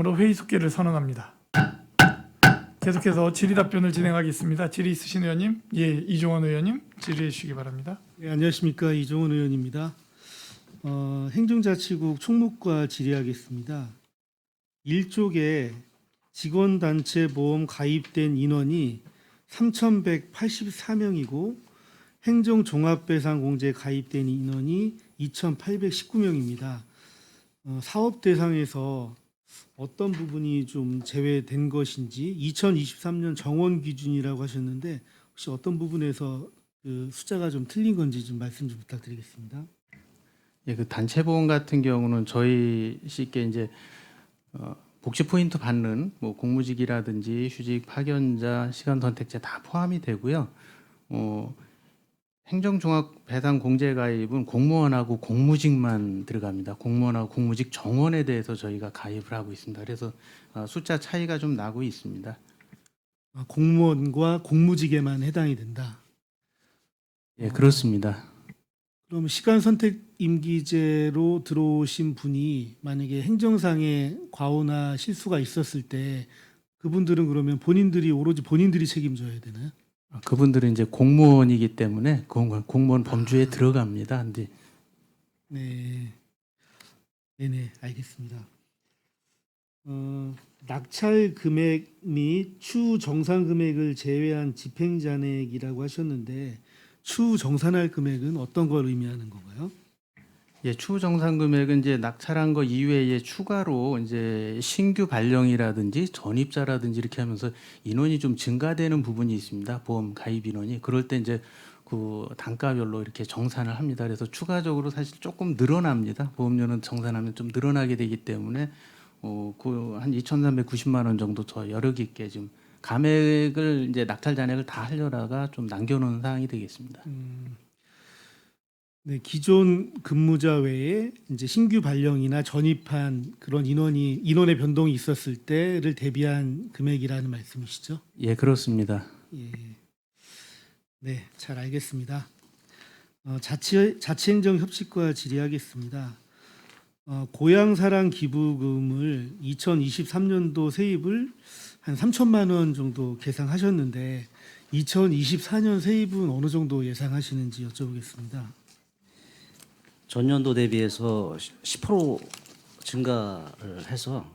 으로 회의 속기를 선언합니다. 계속해서 질의답변을 진행하겠습니다. 질의 있으신 의원님, 이종원 의원님 질의해 주시기 바랍니다. 네, 안녕하십니까, 이종원 의원입니다. 행정자치국 총무과 질의하겠습니다. 1쪽에 직원단체 보험 가입된 인원이 3,184명이고 행정종합배상공제 가입된 인원이 2,819명입니다. 사업 대상에서 어떤 부분이 좀 제외된 것인지 2023년 정원 기준이라고 하셨는데 혹시 어떤 부분에서 그 숫자가 좀 틀린 건지 좀 말씀 좀 부탁드리겠습니다. 예, 그 단체 보험 같은 경우는 저희 쉽게 이제 복지 포인트 받는 뭐 공무직이라든지 휴직, 파견자, 시간 선택자 다 포함이 되고요. 행정종합 배당 공제 가입은 공무원하고 공무직만 들어갑니다. 공무원하고 공무직 정원에 대해서 저희가 가입을 하고 있습니다. 그래서 숫자 차이가 좀 나고 있습니다. 공무원과 공무직에만 해당이 된다. 예, 그렇습니다. 그럼 시간 선택 임기제로 들어오신 분이 만약에 행정상의 과오나 실수가 있었을 때 그분들은 그러면 오로지 본인들이 책임져야 되나요? 그분들은 이제 공무원이기 때문에 공무원 범주에 들어갑니다. 근데 네, 네네, 알겠습니다. 낙찰 금액 및 추후 정산 금액을 제외한 집행 잔액이라고 하셨는데 추후 정산할 금액은 어떤 걸 의미하는 건가요? 예, 추후 정산 금액은 이제 낙찰한 거 이외에 추가로 이제 신규 발령이라든지 전입자라든지 이렇게 하면서 인원이 좀 증가되는 부분이 있습니다. 보험 가입 인원이. 그럴 때 이제 그 단가별로 이렇게 정산을 합니다. 그래서 추가적으로 사실 조금 늘어납니다. 보험료는 정산하면 좀 늘어나게 되기 때문에 한 2,390만 원 정도 더 여력 있게 좀 감액을 이제 낙찰 잔액을 다 하려다가 좀 남겨놓은 사항이 되겠습니다. 네, 기존 근무자 외에 이제 신규 발령이나 전입한 그런 인원의 변동이 있었을 때를 대비한 금액이라는 말씀이시죠? 예, 그렇습니다. 예. 네, 잘 알겠습니다. 자치행정협치과 질의하겠습니다. 고향사랑 기부금을 2023년도 세입을 한 3천만 원 정도 계상하셨는데 2024년 세입은 어느 정도 예상하시는지 여쭤보겠습니다. 전년도 대비해서 10% 증가를 해서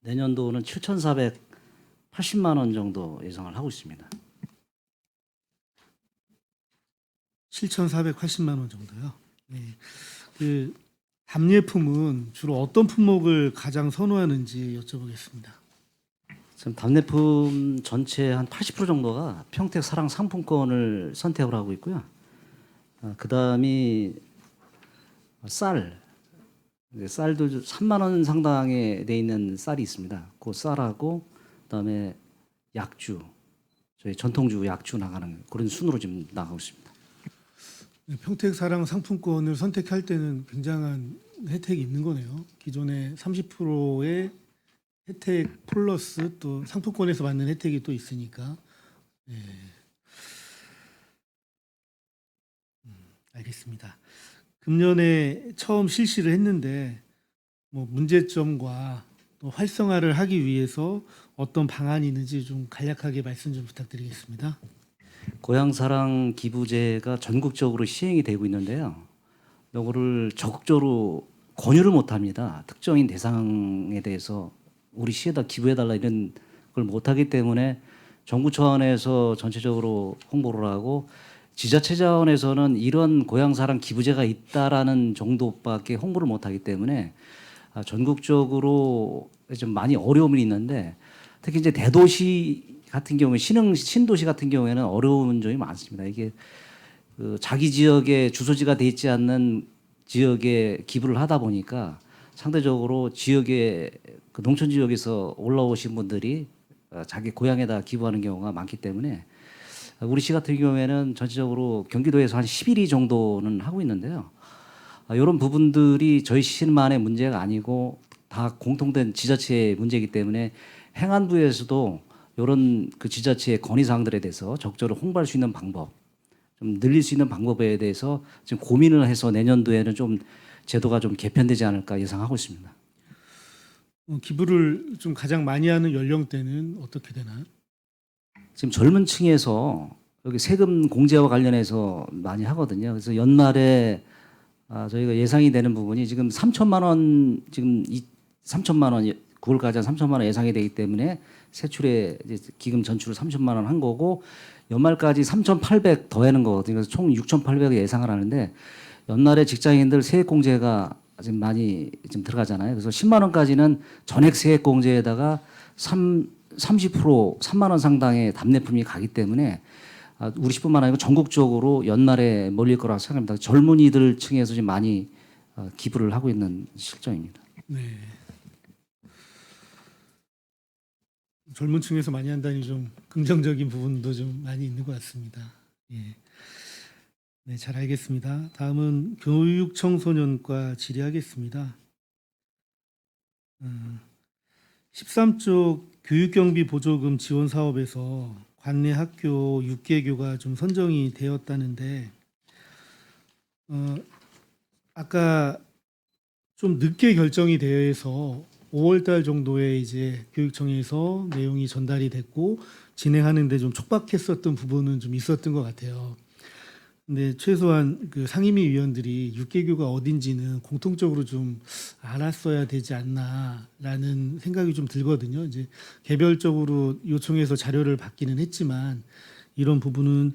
내년도는 7,480만 원 정도 예상을 하고 있습니다. 7,480만 원 정도요. 네. 그 답례품은 주로 어떤 품목을 가장 선호하는지 여쭤보겠습니다. 지금 답례품 전체 한 80% 정도가 평택 사랑 상품권을 선택을 하고 있고요. 그다음이 쌀도 3만 원 상당에 돼 있는 쌀이 있습니다. 그 쌀하고 그다음에 약주, 저희 전통주 약주 나가는 그런 순으로 지금 나가고 있습니다. 네, 평택사랑 상품권을 선택할 때는 굉장한 혜택이 있는 거네요. 기존에 30%의 혜택 플러스 또 상품권에서 받는 혜택이 또 있으니까. 네. 알겠습니다. 금년에 처음 실시를 했는데 뭐 문제점과 또 활성화를 하기 위해서 어떤 방안이 있는지 좀 간략하게 말씀 좀 부탁드리겠습니다. 고향사랑 기부제가 전국적으로 시행이 되고 있는데요. 이거를 적극적으로 권유를 못합니다. 특정인 대상에 대해서 우리 시에다 기부해달라 이런 걸 못하기 때문에 정부 차원에서 전체적으로 홍보를 하고 지자체 차원에서는 이런 고향사랑 기부제가 있다라는 정도밖에 홍보를 못하기 때문에 전국적으로 좀 많이 어려움이 있는데 특히 이제 대도시 같은 경우에 신도시 같은 경우에는 어려운 점이 많습니다. 이게 자기 지역에 주소지가 돼 있지 않는 지역에 기부를 하다 보니까 상대적으로 지역에 그 농촌 지역에서 올라오신 분들이 자기 고향에다 기부하는 경우가 많기 때문에 우리 시 같은 경우에는 전체적으로 경기도에서 한 11위 정도는 하고 있는데요. 이런 부분들이 저희 시만의 문제가 아니고 다 공통된 지자체의 문제이기 때문에 행안부에서도 이런 그 지자체의 건의사항들에 대해서 적절히 홍보할 수 있는 방법, 좀 늘릴 수 있는 방법에 대해서 지금 고민을 해서 내년도에는 좀 제도가 좀 개편되지 않을까 예상하고 있습니다. 기부를 좀 가장 많이 하는 연령대는 어떻게 되나요? 지금 젊은 층에서 여기 세금 공제와 관련해서 많이 하거든요. 그래서 연말에 저희가 예상이 되는 부분이 지금 3천만 원, 지금 3천만 원, 9월까지 3천만 원 예상이 되기 때문에 세출에 이제 기금 전출을 3천만 원 한 거고, 연말까지 3,800 더하는 거거든요. 그래서 총 6,800을 예상을 하는데, 연말에 직장인들 세액 공제가 지금 많이 지금 들어가잖아요. 그래서 10만 원까지는 전액 세액 공제에다가 30% 3만 원 상당의 답례품이 가기 때문에 우리뿐만 아니고 전국적으로 연말에 몰릴 거라고 생각합니다. 젊은이들 층에서 지금 많이 기부를 하고 있는 실정입니다. 네. 젊은 층에서 많이 한다니 좀 긍정적인 부분도 좀 많이 있는 것 같습니다. 예. 네, 잘 알겠습니다. 다음은 교육청소년과 질의하겠습니다. 13조 교육경비 보조금 지원 사업에서 관내 학교 6개교가 좀 선정이 되었다는데, 아까 좀 늦게 결정이 되어서 5월달 정도에 이제 교육청에서 내용이 전달이 됐고 진행하는데 좀 촉박했었던 부분은 좀 있었던 것 같아요. 근데 최소한 그 상임위 위원들이 6개교가 어딘지는 공통적으로 좀 알았어야 되지 않나라는 생각이 좀 들거든요. 이제 개별적으로 요청해서 자료를 받기는 했지만 이런 부분은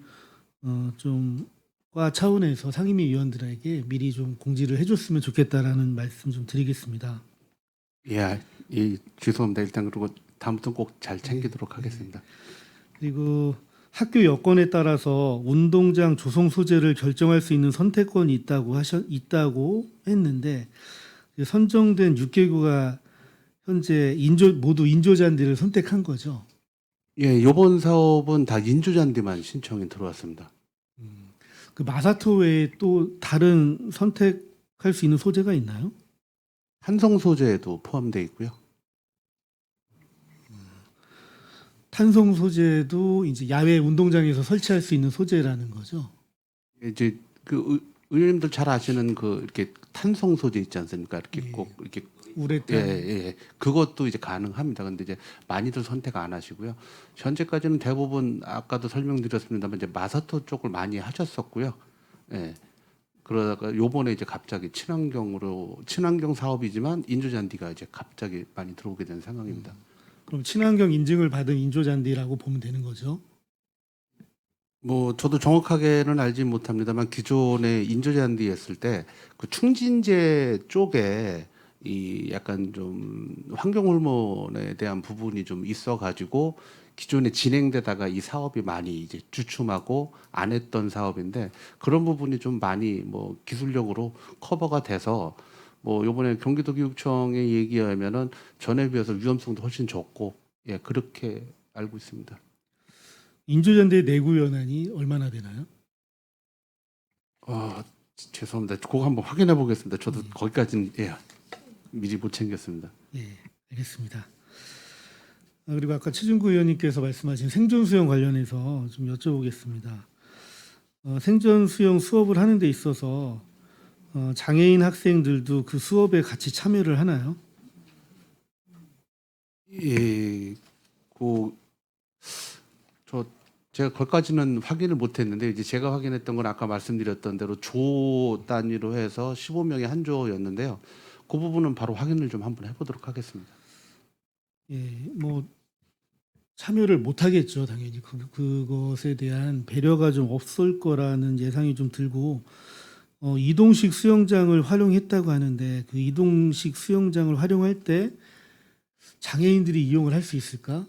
좀 과 차원에서 상임위 위원들에게 미리 좀 공지를 해줬으면 좋겠다라는 말씀 좀 드리겠습니다. 예, 죄송합니다. 일단 그리고 다음부터 꼭 잘 챙기도록 하겠습니다. 그리고 학교 여건에 따라서 운동장 조성 소재를 결정할 수 있는 선택권이 있다고 했는데, 선정된 6개구가 현재 모두 인조잔디를 선택한 거죠. 예, 이번 사업은 다 인조잔디만 신청이 들어왔습니다. 그 마사토 외에 또 다른 선택할 수 있는 소재가 있나요? 한성 소재도 포함되어 있고요. 탄성 소재도 이제 야외 운동장에서 설치할 수 있는 소재라는 거죠. 이제 그 의원님들 잘 아시는 그 이렇게 탄성 소재 있지 않습니까? 이렇게 예. 꼭 이렇게 우레탄. 예. 그것도 이제 가능합니다. 근데 이제 많이들 선택 안 하시고요. 현재까지는 대부분 아까도 설명드렸습니다만 이제 마사토 쪽을 많이 하셨었고요. 예. 그러다가 요번에 이제 갑자기 친환경 사업이지만 인조잔디가 이제 갑자기 많이 들어오게 된 상황입니다. 그럼 친환경 인증을 받은 인조잔디라고 보면 되는 거죠. 뭐 저도 정확하게는 알지 못합니다만 기존에 인조잔디 했을 때 그 충진제 쪽에 이 약간 좀 환경 호르몬에 대한 부분이 좀 있어 가지고 기존에 진행되다가 이 사업이 많이 이제 주춤하고 안 했던 사업인데, 그런 부분이 좀 많이 뭐 기술력으로 커버가 돼서 뭐 요번에 경기도교육청의 얘기에 하면은 전에 비해서 위험성도 훨씬 적고, 예, 그렇게 알고 있습니다. 인조잔디의 내구 연한이 얼마나 되나요? 죄송합니다. 그거 한번 확인해 보겠습니다. 저도 거기까지는 미리 못 챙겼습니다. 예, 알겠습니다. 그리고 아까 최준구 의원님께서 말씀하신 생존 수영 관련해서 좀 여쭤보겠습니다. 생존 수영 수업을 하는 데 있어서 장애인 학생들도 그 수업에 같이 참여를 하나요? 예, 제가 거기까지는 확인을 못했는데, 이제 제가 확인했던 건 아까 말씀드렸던 대로 조 단위로 해서 15명이 한 조였는데요. 그 부분은 바로 확인을 좀 한번 해보도록 하겠습니다. 예, 뭐 참여를 못 하겠죠, 당연히. 그것에 대한 배려가 좀 없을 거라는 예상이 좀 들고, 이동식 수영장을 활용했다고 하는데 그 이동식 수영장을 활용할 때 장애인들이 이용을 할 수 있을까?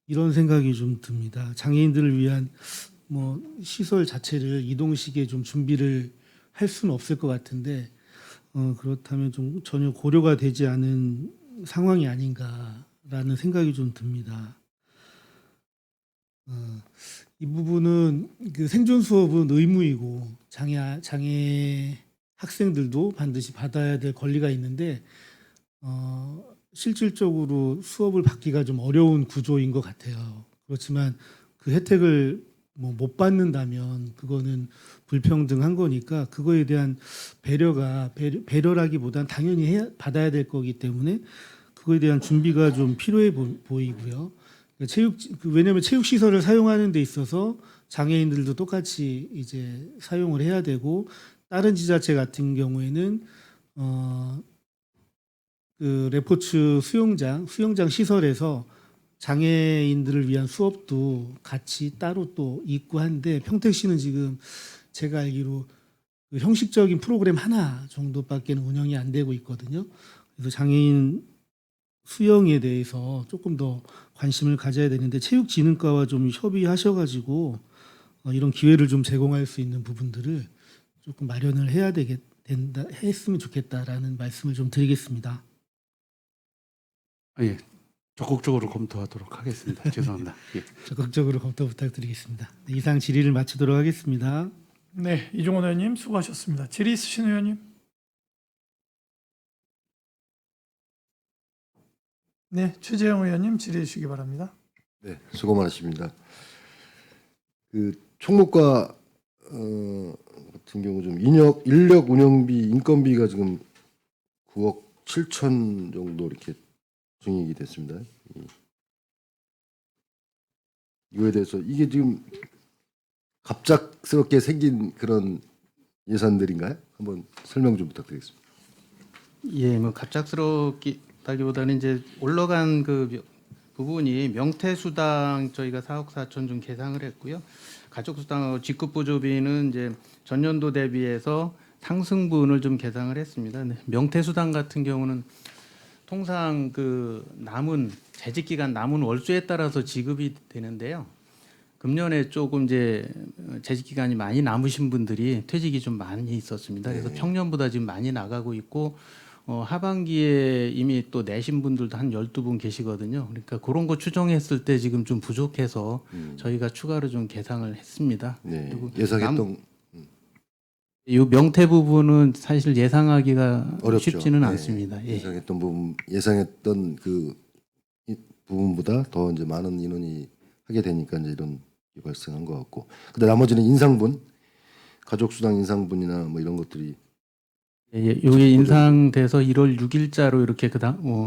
이런 생각이 좀 듭니다. 장애인들을 위한 뭐 시설 자체를 이동식에 좀 준비를 할 수는 없을 것 같은데, 그렇다면 좀 전혀 고려가 되지 않은 상황이 아닌가라는 생각이 좀 듭니다. 이 부분은 그 생존 수업은 의무이고 장애 학생들도 반드시 받아야 될 권리가 있는데, 실질적으로 수업을 받기가 좀 어려운 구조인 것 같아요. 그렇지만 그 혜택을 뭐 못 받는다면 그거는 불평등한 거니까 그거에 대한 배려라기보단 당연히 받아야 될 거기 때문에 그거에 대한 준비가 좀 필요해 보이고요. 왜냐하면 체육 시설을 사용하는 데 있어서 장애인들도 똑같이 이제 사용을 해야 되고 다른 지자체 같은 경우에는 그 레포츠 수영장 시설에서 장애인들을 위한 수업도 같이 따로 또 있고 한데 평택시는 지금 제가 알기로 그 형식적인 프로그램 하나 정도밖에는 운영이 안 되고 있거든요. 그래서 장애인 수영에 대해서 조금 더 관심을 가져야 되는데 체육진흥과와 좀 협의하셔가지고 이런 기회를 좀 제공할 수 있는 부분들을 조금 마련을 해야 된다 했으면 좋겠다라는 말씀을 좀 드리겠습니다. 예, 적극적으로 검토하도록 하겠습니다. 죄송합니다. 예. 적극적으로 검토 부탁드리겠습니다. 네, 이상 질의를 마치도록 하겠습니다. 네, 이종원 의원님 수고하셨습니다. 질의 있으신 의원님? 네, 최재형 의원님 질의해 주시기 바랍니다. 네, 수고 많으십니다. 그 총무과 같은 경우 좀 인력 운영비 인건비가 지금 9억 7천 정도 이렇게 증액이 됐습니다. 이거에 대해서 이게 지금 갑작스럽게 생긴 그런 예산들인가요? 한번 설명 좀 부탁드리겠습니다. 예, 뭐 갑작스럽다기보다는 이제 올라간 그 부분이 명태수당 저희가 4억 4천 좀 계상을 했고요. 가족수당하고 직급보조비는 이제 전년도 대비해서 상승분을 좀 계상을 했습니다. 네, 명태수당 같은 경우는 통상 그 남은 재직 기간 남은 월수에 따라서 지급이 되는데요. 금년에 조금 이제 재직 기간이 많이 남으신 분들이 퇴직이 좀 많이 있었습니다. 그래서 평년보다 지금 많이 나가고 있고 하반기에 이미 또 내신 분들도 한 12분 계시거든요. 그러니까 그런 거 추정했을 때 지금 좀 부족해서 저희가 추가로 좀 계상을 했습니다. 네, 그리고 예상했던 이 명태 부분은 사실 예상하기가 어렵죠. 쉽지는 네, 않습니다. 예. 예상했던 그 부분보다 더 이제 많은 인원이 하게 되니까 이제 이런 게 발생한 것 같고, 근데 나머지는 인상분, 가족수당 인상분이나 뭐 이런 것들이 예, 요게 인상돼서 1월 6일자로 이렇게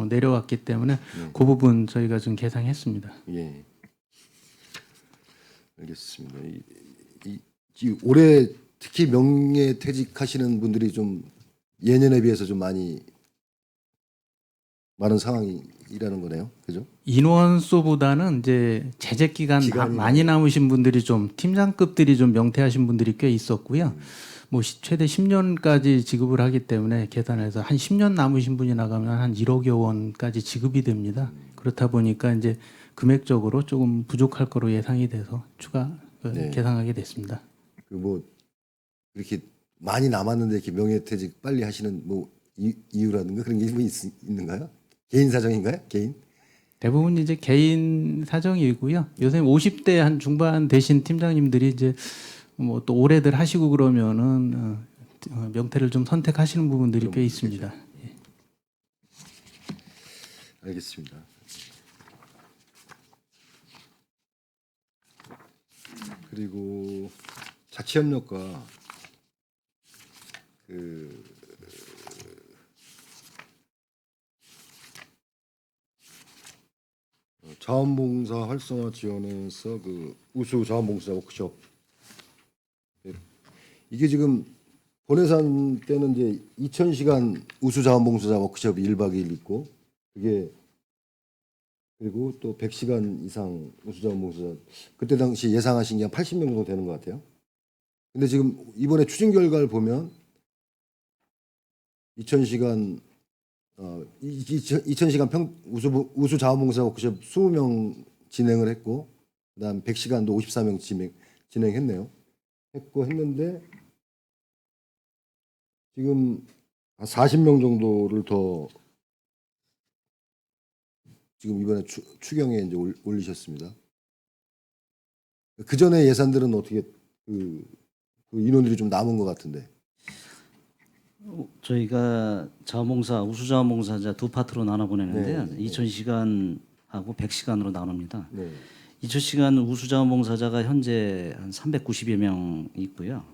내려왔기 때문에 그 부분 저희가 좀 계상했습니다. 예, 알겠습니다. 이 올해 특히 명예퇴직하시는 분들이 좀 예년에 비해서 좀 많은 상황이라는 거네요, 그죠? 인원수보다는 이제 재직 기간 기간이 많이 남으신 분들이 좀 팀장급들이 좀 명퇴하신 분들이 꽤 있었고요. 뭐 최대 10년까지 지급을 하기 때문에 계산해서 한 10년 남으신 분이 나가면 한 1억여 원까지 지급이 됩니다. 그렇다 보니까 이제 금액적으로 조금 부족할 거로 예상이 돼서 추가 네. 계상하게 됐습니다. 그 뭐 이렇게 많이 남았는데 이렇게 명예퇴직 빨리 하시는 뭐 이유라든가 그런 게 뭐 있는가요? 개인 사정인가요? 개인? 대부분 이제 개인 사정이고요. 요새 50대 한 중반 되신 팀장님들이 이제 뭐 또 오래들 하시고 그러면은 명태를 좀 선택하시는 부분들이 꽤 있습니다. 예. 알겠습니다. 그리고 자치협력과 그 자원봉사 활성화 지원에서 그 우수 자원봉사 워크숍, 이게 지금 본예산 때는 이제 2,000시간 우수 자원봉사 워크숍이 1박 2일 있고, 그게 그리고 또 100시간 이상 우수 자원봉사, 그때 당시 예상하신 게 한 80명 정도 되는 것 같아요. 근데 지금 이번에 추진 결과를 보면 2,000시간 2,000시간 우수 자원봉사 워크숍 20명 진행을 했고, 그다음 100시간도 54명 진행했네요. 했는데 지금 한 40명 정도를 더 지금 이번에 추경에 이제 올리셨습니다. 그 전에 예산들은 어떻게 그 인원들이 좀 남은 것 같은데. 저희가 자원봉사, 우수자원봉사자 두 파트로 나눠 보내는데요. 네. 2,000시간하고 100시간으로 나눕니다. 네. 2000시간 우수자원봉사자가 현재 한 390여 명 있고요.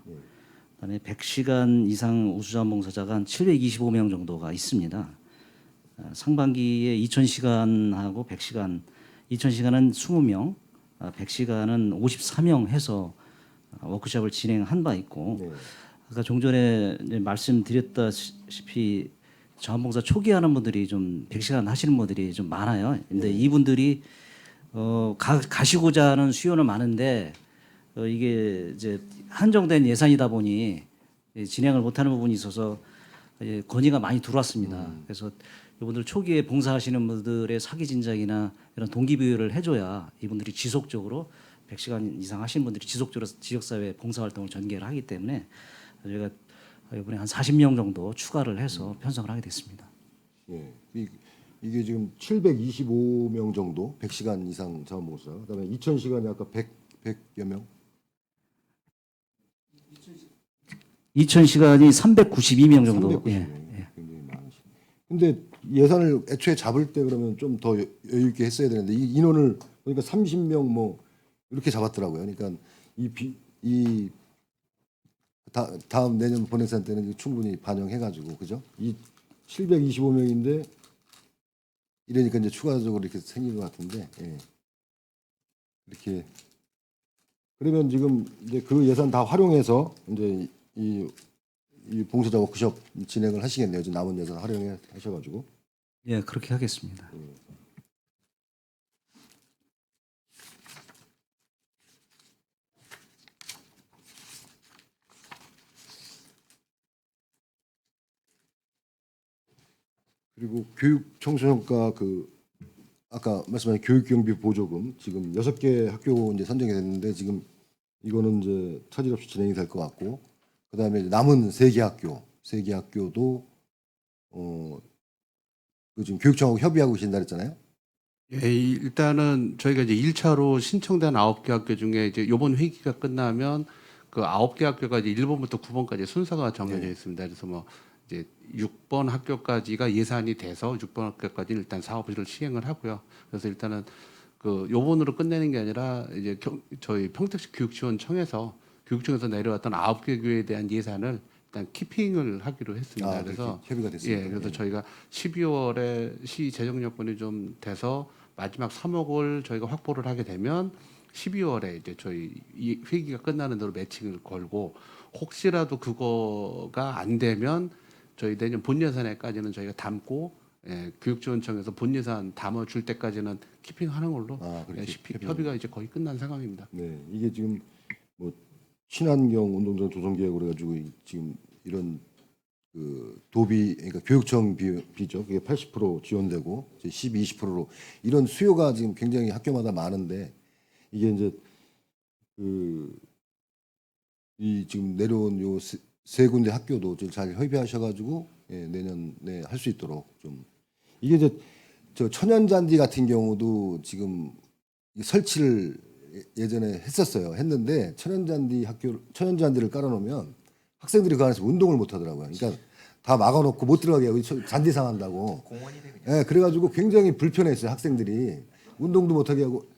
그다음에 100시간 이상 우수자원봉사자가 한 725명 정도가 있습니다. 상반기에 2000시간하고 100시간, 2000시간은 20명, 100시간은 54명 해서 워크숍을 진행한 바 있고, 네. 아까 좀 전에 이제 말씀드렸다시피 자원봉사 초기 하는 분들이 좀 100시간 하시는 분들이 좀 많아요. 근데 이분들이 가시고자 하는 수요는 많은데 이게 이제 한정된 예산이다 보니 진행을 못하는 부분이 있어서 건의가 많이 들어왔습니다. 그래서 이분들 초기에 봉사하시는 분들의 사기 진작이나 이런 동기부여를 해줘야 이분들이 지속적으로 100시간 이상 하신 분들이 지속적으로 지역사회 봉사활동을 전개를 하기 때문에 저희가 이번에 한 40명 정도 추가를 해서 편성을 하게 됐습니다. 예. 이게 지금 725명 정도 100시간 이상 자원봉사. 그다음에 2000시간이 아까 100여 명. 2000시간이 392명 정도. 390명. 예. 굉장히 많으시. 근데 예산을 애초에 잡을 때 그러면 좀 더 여유 있게 했어야 되는데 이 인원을 그러니까 30명 뭐 이렇게 잡았더라고요. 그러니까 다음 내년 본예산 때는 충분히 반영해가지고 그죠? 이 725명인데 이러니까 이제 추가적으로 이렇게 생긴 것 같은데 예. 이렇게 그러면 지금 이제 그 예산 다 활용해서 이제 이 봉사자 워크숍 진행을 하시겠네요. 지금 남은 예산 활용해 하셔가지고. 예, 그렇게 하겠습니다. 그리고 교육 청소년과 그 아까 말씀하신 교육 경비 보조금 지금 6개 학교 이제 선정이 됐는데 지금 이거는 이제 차질 없이 진행이 될 것 같고 그다음에 남은 3개 학교도 그 지금 교육청하고 협의하고 계신다 그랬잖아요. 예, 일단은 저희가 이제 1차로 신청된 9개 학교 중에 이제 이번 회기가 끝나면 그 9개 학교가 이제 1번부터 9번까지 순서가 정해져 네. 있습니다. 그래서 뭐 이제 6번 학교까지가 예산이 돼서 6번 학교까지 일단 사업을 시행을 하고요. 그래서 일단은 그 요번으로 끝내는 게 아니라 이제 저희 평택시 교육지원청에서 내려왔던 9개 교회에 대한 예산을 일단 키핑을 하기로 했습니다. 그래서 그렇게 협의가 됐습니다. 예, 그래서 저희가 12월에 시 재정 여건이 좀 돼서 마지막 3억을 저희가 확보를 하게 되면 12월에 이제 저희 이 회기가 끝나는 대로 매칭을 걸고 혹시라도 그거가 안 되면 저희 내년 본 예산에까지는 저희가 담고 교육지원청에서 본 예산 담아줄 때까지는 키핑하는 걸로 그렇게 협의가 이제 거의 끝난 상황입니다. 네, 이게 지금 뭐 친환경 운동장 조성 계획으로 해가지고 지금 이런 그 도비 그러니까 교육청 비죠. 그게 80% 지원되고 이제 20%로 이런 수요가 지금 굉장히 학교마다 많은데 이게 이제 이 지금 내려온 요 세 군데 학교도 좀 잘 협의하셔가지고 내년에 할 수 있도록 좀 이게 이제 저 천연잔디 같은 경우도 지금 설치를 예전에 했는데 천연잔디를 깔아놓으면 학생들이 그 안에서 운동을 못 하더라고요. 그러니까 다 막아놓고 못 들어가게 하고 잔디 상한다고. 공원이 되거든요. 그래가지고 굉장히 불편했어요. 학생들이 운동도 못 하게 하고.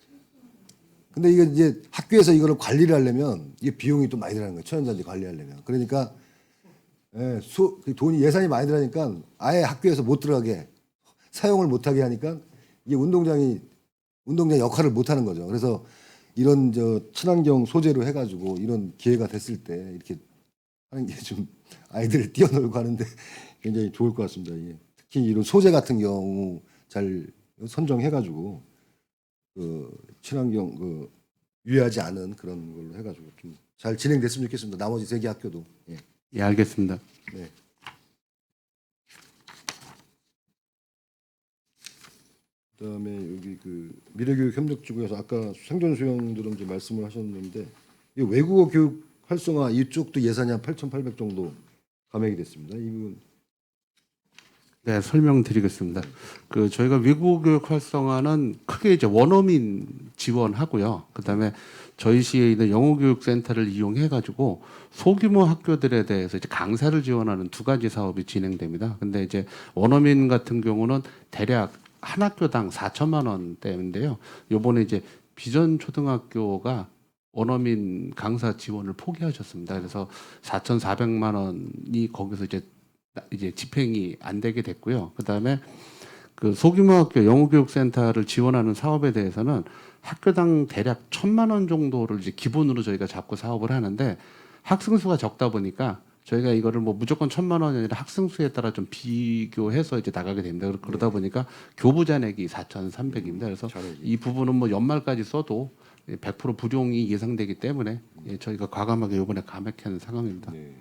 근데 이게 이제 학교에서 이거를 관리를 하려면 이게 비용이 또 많이 들어가는 거예요. 천연잔디 관리하려면. 그러니까 돈이 예산이 많이 들어가니까 아예 학교에서 못 들어가게 사용을 못 하게 하니까 이게 운동장 역할을 못 하는 거죠. 그래서 이런 친환경 소재로 해가지고 이런 기회가 됐을 때 이렇게 하는 게 좀 아이들 뛰어놀고 하는데 굉장히 좋을 것 같습니다. 이게 특히 이런 소재 같은 경우 잘 선정해가지고 그 친환경 유해하지 않은 그런 걸로 해가지고 좀 잘 진행됐으면 좋겠습니다. 나머지 3개 학교도. 예, 알겠습니다. 네. 그다음에 여기 그 미래교육 협력지구에서 아까 생존수영들은 이제 말씀을 하셨는데 이 외국어 교육 활성화 이쪽도 예산이 한 8,800 정도 감액이 됐습니다. 이건 네, 설명드리겠습니다. 그 저희가 외국어 교육 활성화는 크게 이제 원어민 지원하고요. 그다음에 저희 시에 있는 영어 교육 센터를 이용해 가지고 소규모 학교들에 대해서 이제 강사를 지원하는 2가지 사업이 진행됩니다. 근데 이제 원어민 같은 경우는 대략 한 학교당 4천만 원대인데요. 요번에 이제 비전 초등학교가 원어민 강사 지원을 포기하셨습니다. 그래서 4,400만 원이 거기서 이제 집행이 안 되게 됐고요. 그다음에 그 소규모 학교 영어교육센터를 지원하는 사업에 대해서는 학교당 대략 1,000만 원 정도를 이제 기본으로 저희가 잡고 사업을 하는데 학생 수가 적다 보니까 저희가 이거를 뭐 무조건 1,000만 원이 아니라 학생 수에 따라 좀 비교해서 이제 나가게 됩니다. 그러다 보니까 교부 잔액이 4,300입니다. 그래서 이 부분은 뭐 연말까지 써도 100% 불용이 예상되기 때문에 저희가 과감하게 이번에 감액한 상황입니다. 네.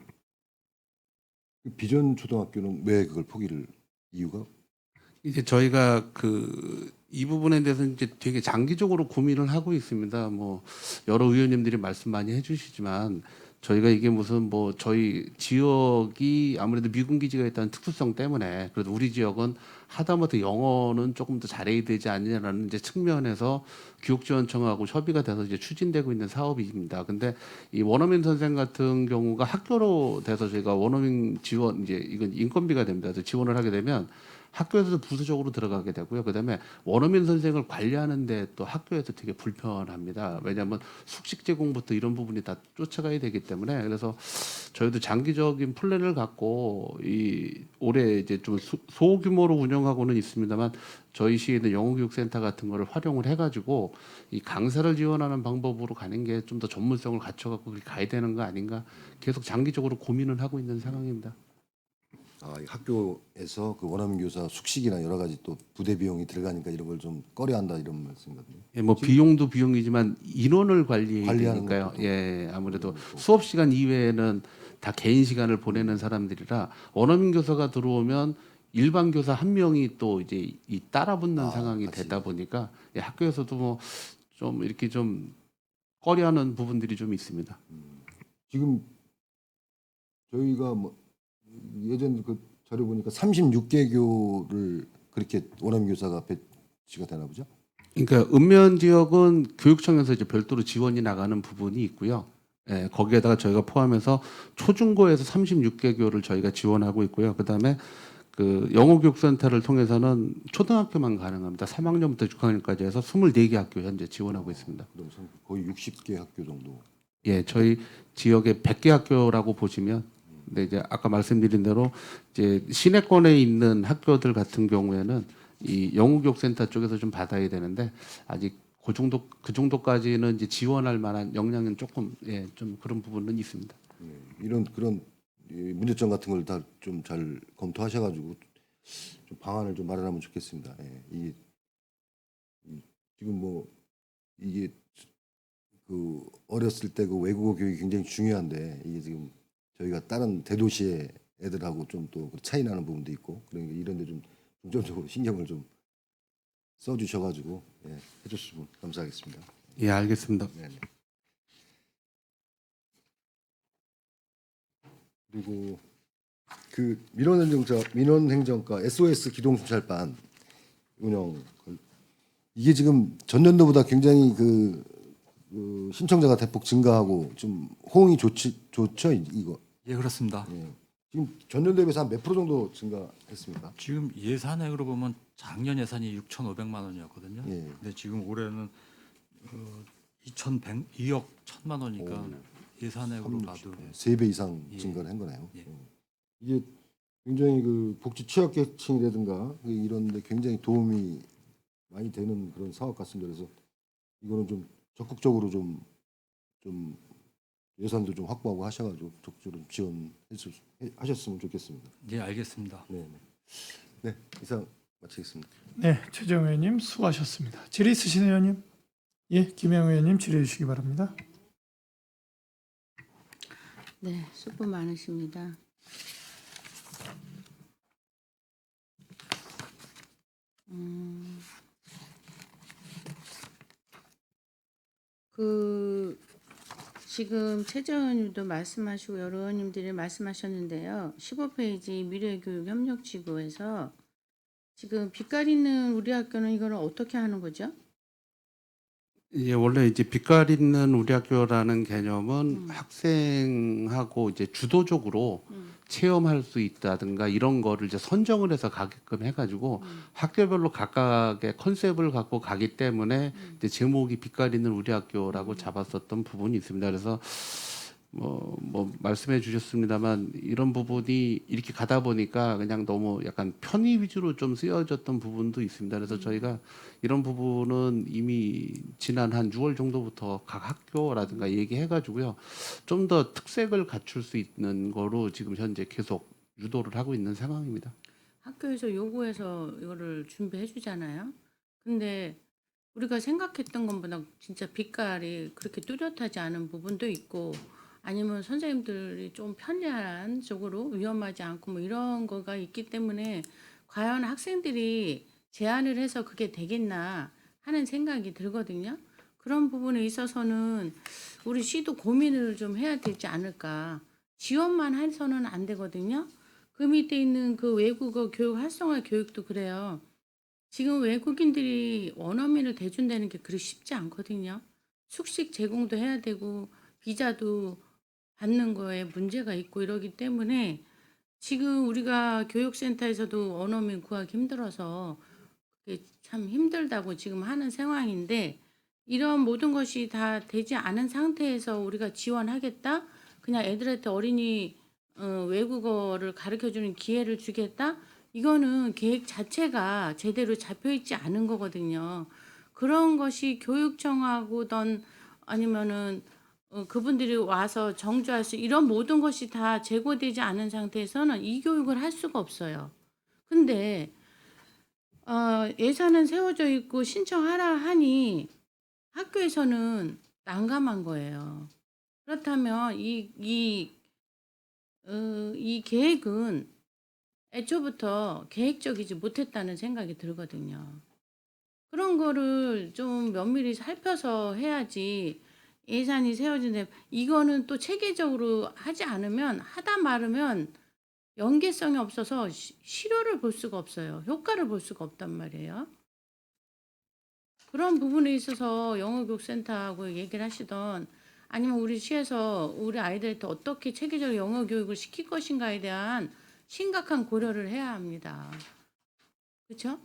그 비전 초등학교는 왜 그걸 포기를 이유가? 이제 저희가 이 부분에 대해서 이제 되게 장기적으로 고민을 하고 있습니다. 뭐 여러 의원님들이 말씀 많이 해주시지만 저희가 이게 무슨 뭐 저희 지역이 아무래도 미군 기지가 있다는 특수성 때문에 그래도 우리 지역은 하다못해 영어는 조금 더 잘해야 되지 않느냐라는 이제 측면에서 교육지원청하고 협의가 돼서 이제 추진되고 있는 사업입니다. 근데 이 원어민 선생 같은 경우가 학교로 돼서 저희가 원어민 지원 이제 이건 인건비가 됩니다. 그래서 지원을 하게 되면 학교에서도 부수적으로 들어가게 되고요. 그다음에 원어민 선생을 관리하는데 또 학교에서 되게 불편합니다. 왜냐하면 숙식 제공부터 이런 부분이 다 쫓아가야 되기 때문에 그래서 저희도 장기적인 플랜을 갖고 이 올해 이제 좀 소규모로 운영하고는 있습니다만 저희 시에 있는 영어교육센터 같은 거를 활용을 해가지고 이 강사를 지원하는 방법으로 가는 게 좀 더 전문성을 갖춰갖고 그렇게 가야 되는 거 아닌가 계속 장기적으로 고민을 하고 있는 상황입니다. 이 학교에서 그 원어민 교사 숙식이나 여러 가지 또 부대 비용이 들어가니까 이런 걸 좀 꺼려한다 이런 말씀이거든요. 예, 뭐 비용도 비용이지만 인원을 관리해야 관리하는 되니까요. 것도 예, 아무래도 수업 시간 이외에는 다 개인 시간을 보내는 사람들이라 원어민 교사가 들어오면 일반 교사 한 명이 또 이제 이 따라붙는 상황이 같이. 되다 보니까 예, 학교에서도 뭐 좀 이렇게 좀 꺼려하는 부분들이 좀 있습니다. 지금 저희가 뭐 예전 그 자료 보니까 36개교를 그렇게 원어민 교사가 배치가 되나 보죠? 그러니까 읍면 지역은 교육청에서 이제 별도로 지원이 나가는 부분이 있고요. 예, 거기에다가 저희가 포함해서 초중고에서 36개교를 저희가 지원하고 있고요. 그다음에 그 영어교육센터를 통해서는 초등학교만 가능합니다. 3학년부터 6학년까지 해서 24개 학교 현재 지원하고 있습니다. 그럼 거의 60개 학교 정도. 예, 저희 지역에 100개 학교라고 보시면 근데 이제 아까 말씀드린 대로 이제 시내권에 있는 학교들 같은 경우에는 이 영어교육센터 쪽에서 좀 받아야 되는데 아직 그 정도까지는 이제 지원할 만한 역량은 조금 좀 그런 부분은 있습니다. 이런 그런 이 문제점 같은 걸 다 좀 잘 검토하셔가지고 좀 방안을 좀 마련하면 좋겠습니다. 예, 지금 뭐 이게 그 어렸을 때 그 외국어 교육이 굉장히 중요한데 이게 지금 저희가 다른 대도시의 애들하고 좀 또 차이 나는 부분도 있고 그러니까 이런데 좀 중점적으로 신경을 좀 써주셔가지고 해주시면 감사하겠습니다. 예, 알겠습니다. 네. 그리고 그 민원행정과 SOS 기동순찰반 운영 이게 지금 전년도보다 굉장히 그 신청자가 대폭 증가하고 좀 호응이 좋죠 이거. 예, 그렇습니다. 예. 지금 전년 대비해서 한 몇 프로 정도 증가했습니까? 지금 예산액으로 보면 작년 예산이 6,500만 원이었거든요. 예. 근데 지금 올해는 2,100억 1,000만 원이니까 예산액으로 봐도 3배 이상 예. 증가를 한 거네요. 예. 이게 굉장히 그 복지 취약계층이라든가 이런데 굉장히 도움이 많이 되는 그런 사업 같습니다. 그래서 이거는 좀 적극적으로 좀 예산도 좀 확보하고 하셔가지고 적극적으로 지원하셨으면 좋겠습니다. 예, 알겠습니다. 네, 이상 마치겠습니다. 네, 최재형 의원님 수고하셨습니다. 질의 있으신 의원님? 예, 김영 의원님 질의해 주시기 바랍니다. 네, 수고 많으십니다. 지금 최재형 의원님도 말씀하시고 여러 의원님들이 말씀하셨는데요. 15페이지 미래교육협력지구에서 지금 빛깔 있는 우리 학교는 이걸 어떻게 하는 거죠? 이제 원래 이제 빛깔 있는 우리 학교라는 개념은 학생하고 이제 주도적으로 체험할 수 있다든가 이런 거를 이제 선정을 해서 가게끔 해가지고 학교별로 각각의 컨셉을 갖고 가기 때문에 이제 제목이 빛깔 있는 우리 학교라고 잡았었던 부분이 있습니다. 그래서 뭐 말씀해 주셨습니다만 이런 부분이 이렇게 가다 보니까 그냥 너무 약간 편의 위주로 좀 쓰여졌던 부분도 있습니다. 그래서 저희가 이런 부분은 이미 지난 한 6월 정도부터 각 학교라든가 얘기해가지고요. 좀 더 특색을 갖출 수 있는 거로 지금 현재 계속 유도를 하고 있는 상황입니다. 학교에서 요구해서 이거를 준비해 주잖아요. 근데 우리가 생각했던 것보다 진짜 빛깔이 그렇게 뚜렷하지 않은 부분도 있고 아니면 선생님들이 좀 편리한 쪽으로 위험하지 않고 뭐 이런 거가 있기 때문에 과연 학생들이 제안을 해서 그게 되겠나 하는 생각이 들거든요. 그런 부분에 있어서는 우리 시도 고민을 좀 해야 되지 않을까. 지원만 해서는 안 되거든요. 그 밑에 있는 그 외국어 교육 활성화 교육도 그래요. 지금 외국인들이 원어민을 대준다는 게 그리 쉽지 않거든요. 숙식 제공도 해야 되고 비자도 받는 거에 문제가 있고 이러기 때문에 지금 우리가 교육센터에서도 원어민 구하기 힘들어서 그게 참 힘들다고 지금 하는 상황인데 이런 모든 것이 다 되지 않은 상태에서 우리가 지원하겠다? 그냥 애들한테 어린이 외국어를 가르쳐주는 기회를 주겠다? 이거는 계획 자체가 제대로 잡혀 있지 않은 거거든요. 그런 것이 교육청하고든 아니면은 그분들이 와서 정주할 수 이런 모든 것이 다 제고되지 않은 상태에서는 이 교육을 할 수가 없어요. 근데 예산은 세워져 있고 신청하라 하니 학교에서는 난감한 거예요. 그렇다면 이 계획은 애초부터 계획적이지 못했다는 생각이 들거든요. 그런 거를 좀 면밀히 살펴서 해야지 예산이 세워진데 이거는 또 체계적으로 하지 않으면 하다 말으면 연계성이 없어서 실효를 볼 수가 없어요. 효과를 볼 수가 없단 말이에요. 그런 부분에 있어서 영어교육센터하고 얘기를 하시던 아니면 우리 시에서 우리 아이들한테 어떻게 체계적으로 영어 교육을 시킬 것인가에 대한 심각한 고려를 해야 합니다. 그렇죠?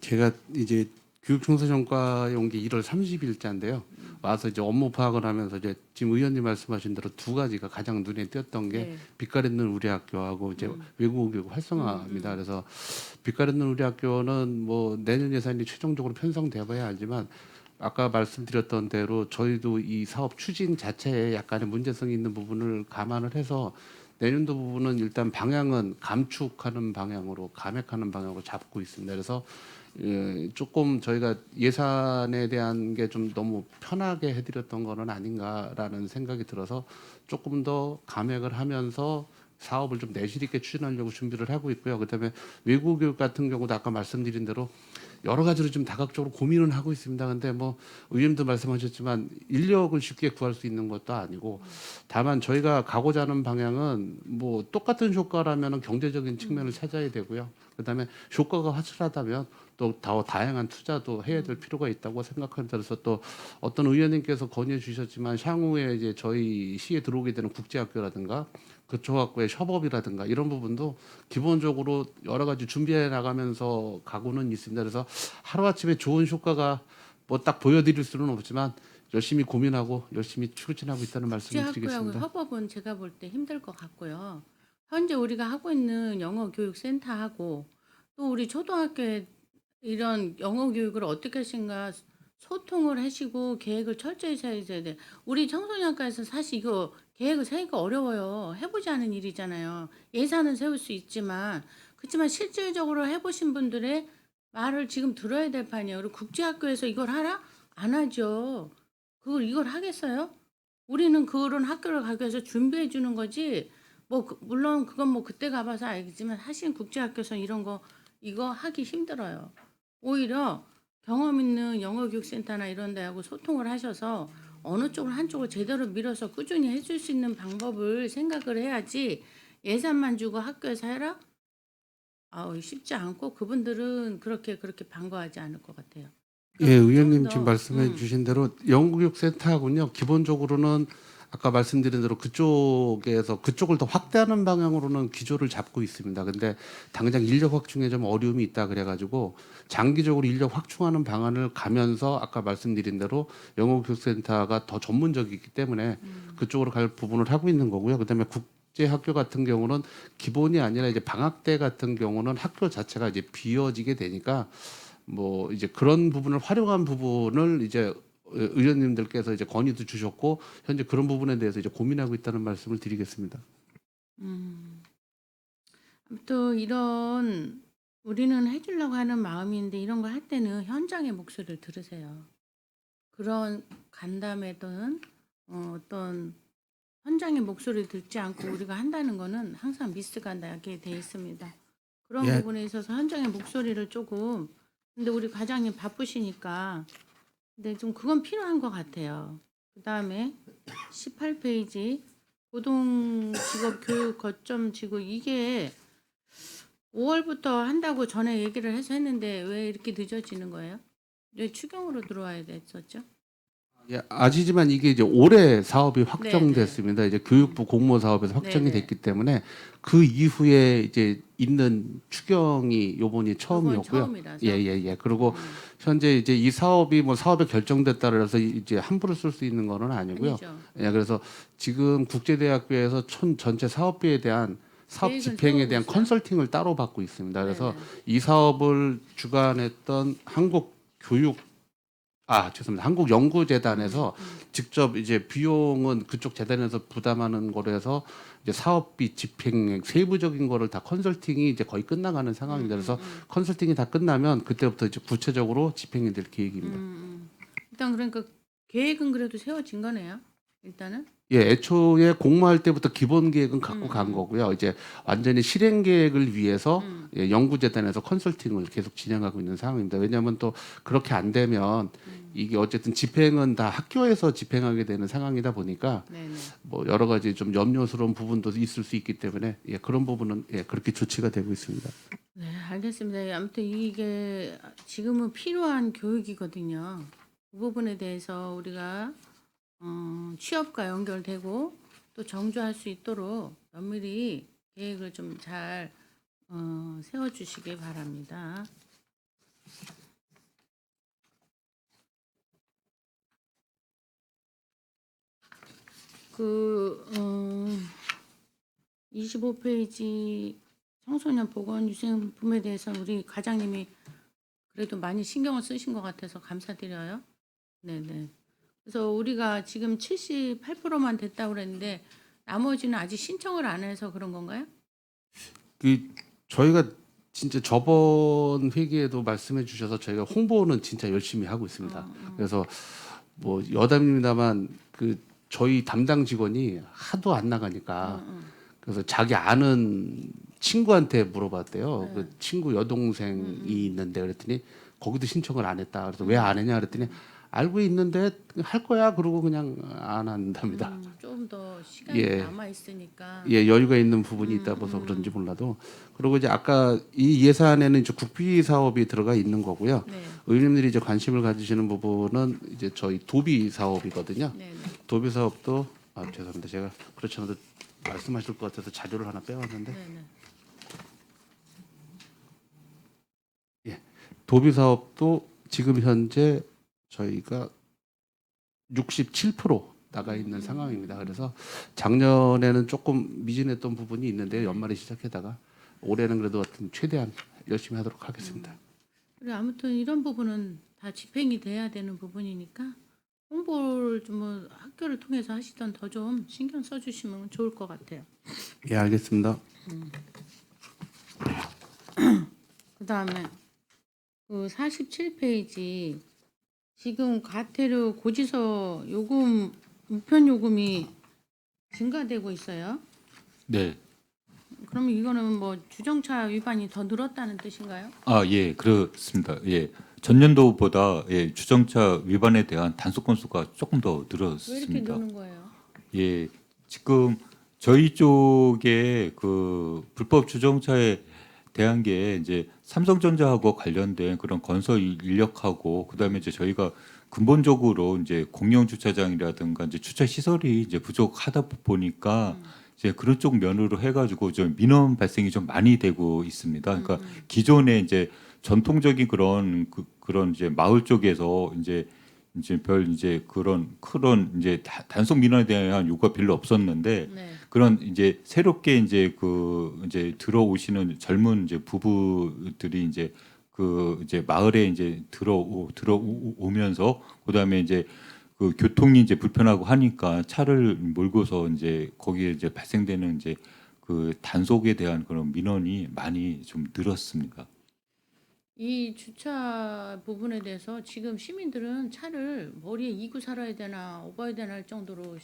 제가 이제 교육청소년과에 온 게 1월 30일자인데요. 와서 이제 업무 파악을 하면서 이제 지금 의원님 말씀하신 대로 두 가지가 가장 눈에 띄었던 게 네. 빛깔 있는 우리 학교하고 이제 외국어 교육 활성화입니다. 그래서 빛깔 있는 우리 학교는 뭐 내년 예산이 최종적으로 편성돼 봐야 알지만 아까 말씀드렸던 대로 저희도 이 사업 추진 자체에 약간의 문제성이 있는 부분을 감안을 해서 내년도 부분은 일단 방향은 감축하는 방향으로 감액하는 방향으로 잡고 있습니다. 그래서 조금 저희가 예산에 대한 게 좀 너무 편하게 해드렸던 거는 아닌가라는 생각이 들어서 조금 더 감액을 하면서 사업을 좀 내실 있게 추진하려고 준비를 하고 있고요. 그다음에 외국 교육 같은 경우도 아까 말씀드린 대로 여러 가지로 좀 다각적으로 고민은 하고 있습니다. 근데 뭐 의원님도 말씀하셨지만 인력을 쉽게 구할 수 있는 것도 아니고 다만 저희가 가고자 하는 방향은 뭐 똑같은 효과라면 경제적인 측면을 찾아야 되고요. 그다음에 효과가 확실하다면 또 더 다양한 투자도 해야 될 필요가 있다고 생각하는 데서 또 어떤 의원님께서 건의해 주셨지만 향후에 이제 저희 시에 들어오게 되는 국제학교라든가 그쪽학교의 협업이라든가 이런 부분도 기본적으로 여러 가지 준비해 나가면서 가고는 있습니다. 그래서 하루아침에 좋은 효과가 뭐 딱 보여드릴 수는 없지만 열심히 고민하고 열심히 추진하고 있다는 말씀을 국제학교하고 드리겠습니다. 협업은 제가 볼 때 힘들 것 같고요. 현재 우리가 하고 있는 영어교육센터하고 또 우리 초등학교에 이런 영어 교육을 어떻게 하신가 소통을 하시고 계획을 철저히 세워야 돼. 우리 청소년과에서 사실 이거 계획을 세우기가 어려워요. 해보지 않은 일이잖아요. 예산은 세울 수 있지만 그렇지만 실질적으로 해보신 분들의 말을 지금 들어야 될 판이에요. 그리고 국제학교에서 이걸 하라? 안 하죠. 이걸 하겠어요? 우리는 그런 학교를 가기 위해서 준비해 주는 거지. 뭐 물론 그건 뭐 그때 가봐서 알겠지만 사실 국제학교에서 이런 거 이거 하기 힘들어요. 오히려 경험 있는 영어교육센터나 이런 데하고 소통을 하셔서 어느 쪽을 한쪽을 제대로 밀어서 꾸준히 해줄 수 있는 방법을 생각을 해야지 예산만 주고 학교에서 해라? 쉽지 않고 그분들은 그렇게 반거하지 않을 것 같아요. 예, 의원님 더, 지금 말씀해 주신 대로 영구교육센터하고요. 기본적으로는 아까 말씀드린 대로 그쪽에서 그쪽을 더 확대하는 방향으로는 기조를 잡고 있습니다. 근데 당장 인력 확충에 좀 어려움이 있다 그래가지고 장기적으로 인력 확충하는 방안을 가면서 아까 말씀드린 대로 영어교육센터가 더 전문적이기 때문에 그쪽으로 갈 부분을 하고 있는 거고요. 그다음에 국제학교 같은 경우는 기본이 아니라 이제 방학때 같은 경우는 학교 자체가 이제 비어지게 되니까 뭐 이제 그런 부분을 활용한 부분을 이제 의원님들께서 이제 건의도 주셨고 현재 그런 부분에 대해서 이제 고민하고 있다는 말씀을 드리겠습니다. 또 이런 우리는 해주려고 하는 마음인데 이런 걸 할 때는 현장의 목소리를 들으세요. 그런 간담회든 어떤 현장의 목소리를 듣지 않고 우리가 한다는 거는 항상 미스가 나게 돼 있습니다. 그런 예. 부분에 있어서 현장의 목소리를 조금 근데 우리 과장님 바쁘시니까 근데 좀 그건 필요한 것 같아요. 그 다음에 18페이지 고등직업교육 거점 지구 이게 5월부터 한다고 전에 얘기를 해서 했는데 왜 이렇게 늦어지는 거예요? 왜 추경으로 들어와야 됐었죠? 예, 아시지만 이게 이제 올해 사업이 확정됐습니다. 이제 교육부 공모 사업에서 확정이 네네. 됐기 때문에 그 이후에 이제 있는 추경이 요번이 처음이었고요. 처음이라서. 예. 그리고 현재 이제 이 사업이 뭐 사업에 결정됐다 그래서 이제 함부로 쓸 수 있는 거는 아니고요. 아니죠. 예, 그래서 지금 국제대학교에서 전체 사업비에 대한 사업 계획은 집행에 세우고 대한 있어요? 컨설팅을 따로 받고 있습니다. 그래서 네네. 이 사업을 주관했던 한국연구재단에서 직접 이제 비용은 그쪽 재단에서 부담하는 거로 해서 이제 사업비 집행 세부적인 거를 다 컨설팅이 이제 거의 끝나가는 상황입니다. 그래서 컨설팅이 다 끝나면 그때부터 이제 구체적으로 집행이 될 계획입니다. 일단 그러니까 계획은 그래도 세워진 거네요. 일단은. 예, 애초에 공모할 때부터 기본 계획은 갖고 간 거고요. 이제 완전히 실행 계획을 위해서 예, 연구재단에서 컨설팅을 계속 진행하고 있는 상황입니다. 왜냐하면 또 그렇게 안 되면 이게 어쨌든 집행은 다 학교에서 집행하게 되는 상황이다 보니까 네네. 뭐 여러 가지 좀 염려스러운 부분도 있을 수 있기 때문에 예, 그런 부분은 예, 그렇게 조치가 되고 있습니다. 네, 알겠습니다. 아무튼 이게 지금은 필요한 교육이거든요. 그 부분에 대해서 우리가 취업과 연결되고 또 정주할 수 있도록 면밀히 계획을 좀 잘 세워주시기 바랍니다. 그 25페이지 청소년 보건위생품에 대해서 우리 과장님이 그래도 많이 신경을 쓰신 것 같아서 감사드려요. 네네. 그래서 우리가 지금 78%만 됐다고 그랬는데 나머지는 아직 신청을 안 해서 그런 건가요? 그 저희가 진짜 저번 회기에도 말씀해 주셔서 저희가 홍보는 진짜 열심히 하고 있습니다. 그래서 뭐 여담입니다만 그 저희 담당 직원이 하도 안 나가니까 그래서 자기 아는 친구한테 물어봤대요. 그 친구 여동생이 있는데 그랬더니 거기도 신청을 안 했다. 그래서 왜 안 했냐 그랬더니 알고 있는데 할 거야 그러고 그냥 안 한답니다. 좀 더 시간이 예. 남아 있으니까. 예, 여유가 있는 부분이 있다 보서 그런지 몰라도 그리고 이제 아까 이 예산에는 이제 국비 사업이 들어가 있는 거고요. 네. 의원님들이 이제 관심을 가지시는 부분은 이제 저희 도비 사업이거든요. 네네. 도비 사업도 죄송합니다. 제가 그렇지 않아도 말씀하실 것 같아서 자료를 하나 빼왔는데 네네. 도비 사업도 지금 현재 저희가 67% 나가 있는 상황입니다. 그래서 작년에는 조금 미진했던 부분이 있는데 연말에 시작해다가 올해는 그래도 하여튼 최대한 열심히 하도록 하겠습니다. 그래 아무튼 이런 부분은 다 집행이 돼야 되는 부분이니까 홍보를 좀 뭐 학교를 통해서 하시던 더 좀 신경 써주시면 좋을 것 같아요. 예, 알겠습니다. 그 다음에 그 47페이지 지금 과태료 고지서 요금 우편 요금이 증가되고 있어요. 네. 그러면 이거는 뭐 주정차 위반이 더 늘었다는 뜻인가요? 예, 그렇습니다. 예. 전년도보다 예, 주정차 위반에 대한 단속 건수가 조금 더 왜 이렇게 늘었습니다. 느는 거예요? 예. 지금 저희 쪽에 그 불법 주정차에 대한 게 이제 삼성전자하고 관련된 그런 건설 인력하고 그다음에 이제 저희가 근본적으로 이제 공영 주차장이라든가 이제 주차 시설이 이제 부족하다 보니까 이제 그런 쪽 면으로 해가지고 좀 민원 발생이 좀 많이 되고 있습니다. 그러니까 기존에 이제 전통적인 그런 이제 마을 쪽에서 이제 별 이제 그런 이제 단속 민원에 대한 요구가 별로 없었는데 네. 그런 이제 새롭게 이제 이제 들어오시는 젊은 이제 부부들이 이제 이제 마을에 이제 들어오면서 그다음에 이제 그 교통이 이제 불편하고 하니까 차를 몰고서 이제 거기에 이제 발생되는 이제 그 단속에 대한 그런 민원이 많이 좀 늘었습니다. 이 주차 부분에 대해서 지금 시민들은 차를 머리에 이고 살아야 되나 업어야 되나 할 정도로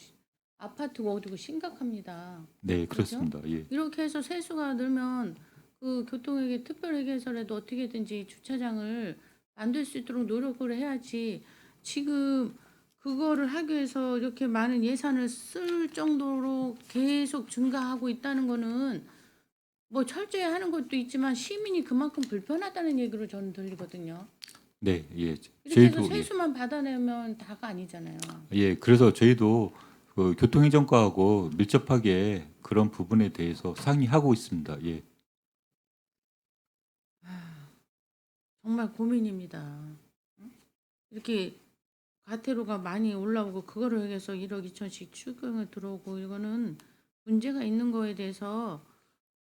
아파트가 어디고 심각합니다. 네, 그렇죠? 그렇습니다. 예. 이렇게 해서 세수가 늘면 그 교통에게 특별하게 해서라도 어떻게든지 주차장을 만들 수 있도록 노력을 해야지 지금 그거를 하기 위해서 이렇게 많은 예산을 쓸 정도로 계속 증가하고 있다는 거는 뭐 철저히 하는 것도 있지만 시민이 그만큼 불편하다는 얘기로 저는 들리거든요. 네, 예. 이렇게 해서 저희도 세수만 받아내면 다가 아니잖아요. 예, 그래서 저희도 그 교통행정과하고 밀접하게 그런 부분에 대해서 상의하고 있습니다. 예. 정말 고민입니다. 응? 이렇게 과태료가 많이 올라오고 그거를 위해서 1억 2천씩 추경을 들어오고 이거는 문제가 있는 거에 대해서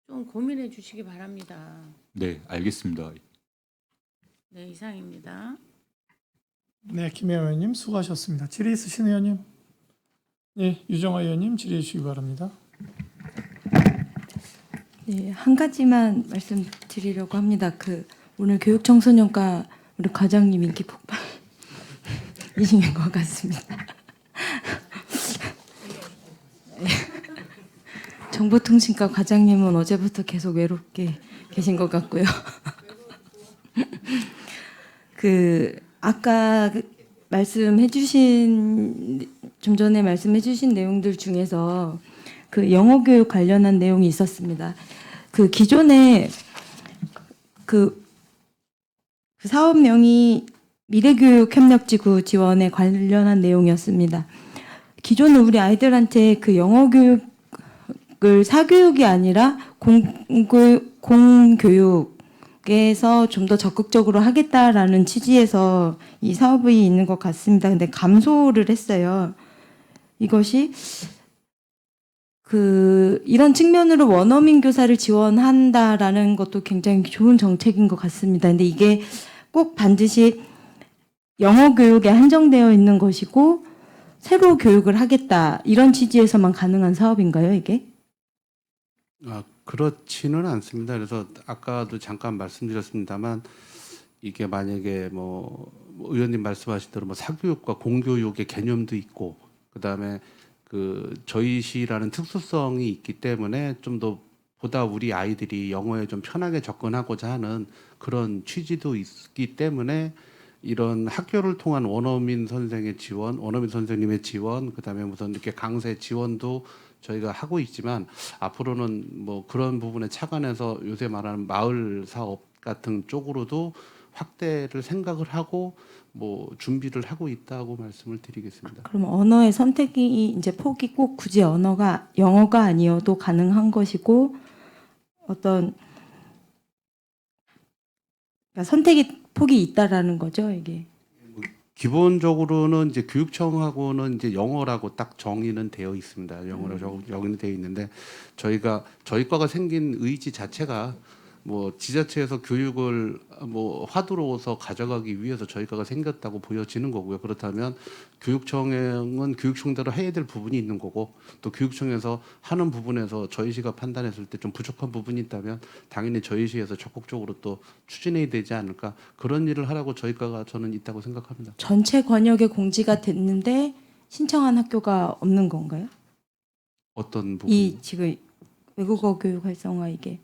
좀 고민해 주시기 바랍니다. 네, 알겠습니다. 네, 이상입니다. 네, 김혜원 의원님 수고하셨습니다. 질의 있으신 의원님? 네, 유정화 의원님 질의해 주시기 바랍니다. 네, 한 가지만 말씀드리려고 합니다. 오늘 교육청소년과 우리 과장님 인기 폭발이신 것 같습니다. 정보통신과 과장님은 어제부터 계속 외롭게 계신 것 같고요. 아까 좀 전에 말씀해주신 내용들 중에서 영어 교육 관련한 내용이 있었습니다. 기존에 사업명이 미래교육협력지구 지원에 관련한 내용이었습니다. 기존에 우리 아이들한테 영어 교육을 사교육이 아니라 공교육에서 좀 더 적극적으로 하겠다라는 취지에서 이 사업이 있는 것 같습니다. 근데 감소를 했어요. 이것이 이런 측면으로 원어민 교사를 지원한다라는 것도 굉장히 좋은 정책인 것 같습니다. 근데 이게 꼭 반드시 영어 교육에 한정되어 있는 것이고 새로 교육을 하겠다 이런 취지에서만 가능한 사업인가요, 이게? 그렇지는 않습니다. 그래서 아까도 잠깐 말씀드렸습니다만 이게 만약에 뭐 의원님 말씀하신 대로 뭐 사교육과 공교육의 개념도 있고 그다음에 저희 시라는 특수성이 있기 때문에 좀 더 보다 우리 아이들이 영어에 좀 편하게 접근하고자 하는 그런 취지도 있기 때문에 이런 학교를 통한 원어민 선생의 지원, 원어민 선생님의 지원, 그다음에 무슨 이렇게 강세 지원도 저희가 하고 있지만 앞으로는 뭐 그런 부분에 착안해서 요새 말하는 마을 사업 같은 쪽으로도 확대를 생각을 하고 뭐 준비를 하고 있다고 말씀을 드리겠습니다. 그럼 언어의 선택이 이제 폭이 꼭 굳이 영어가 아니어도 가능한 것이고 그러니까 선택의 폭이 있다라는 거죠, 이게. 기본적으로는 이제 교육청하고는 이제 영어라고 딱 정의는 되어 있습니다. 영어라고 정의는 되어 있는데 저희 과가 생긴 의지 자체가 뭐 지자체에서 교육을 뭐 화두로서 가져가기 위해서 저희 과가 생겼다고 보여지는 거고요. 그렇다면 교육청은 교육청대로 해야 될 부분이 있는 거고 또 교육청에서 하는 부분에서 저희 시가 판단했을 때 좀 부족한 부분이 있다면 당연히 저희 시에서 적극적으로 또 추진해야 되지 않을까 그런 일을 하라고 저희 과가 저는 있다고 생각합니다. 전체 권역에 공지가 됐는데 신청한 학교가 없는 건가요? 어떤 부분? 이 지금 외국어 교육 활성화 이게.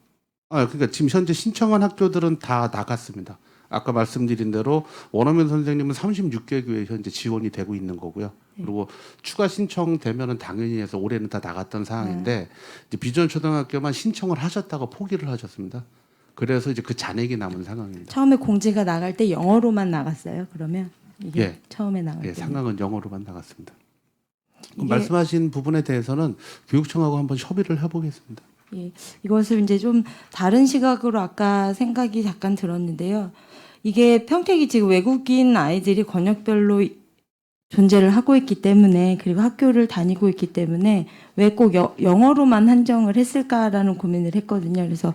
그러니까 지금 현재 신청한 학교들은 다 나갔습니다. 아까 말씀드린 대로 원어민 선생님은 36개 교에 현재 지원이 되고 있는 거고요. 그리고 추가 신청되면은 당연히 해서 올해는 다 나갔던 상황인데 이제 비전 초등학교만 신청을 하셨다가 포기를 하셨습니다. 그래서 이제 그 잔액이 남은 상황입니다. 처음에 공지가 나갈 때 영어로만 나갔어요. 그러면 이게 예. 처음에 나갈 예, 때. 상황은 영어로만 나갔습니다. 그럼 이게- 말씀하신 부분에 대해서는 교육청하고 한번 협의를 해보겠습니다. 예, 이것을 이제 좀 다른 시각으로 아까 생각이 잠깐 들었는데요. 이게 평택이 지금 외국인 아이들이 권역별로 존재를 하고 있기 때문에 그리고 학교를 다니고 있기 때문에 왜 꼭 영어로만 한정을 했을까라는 고민을 했거든요. 그래서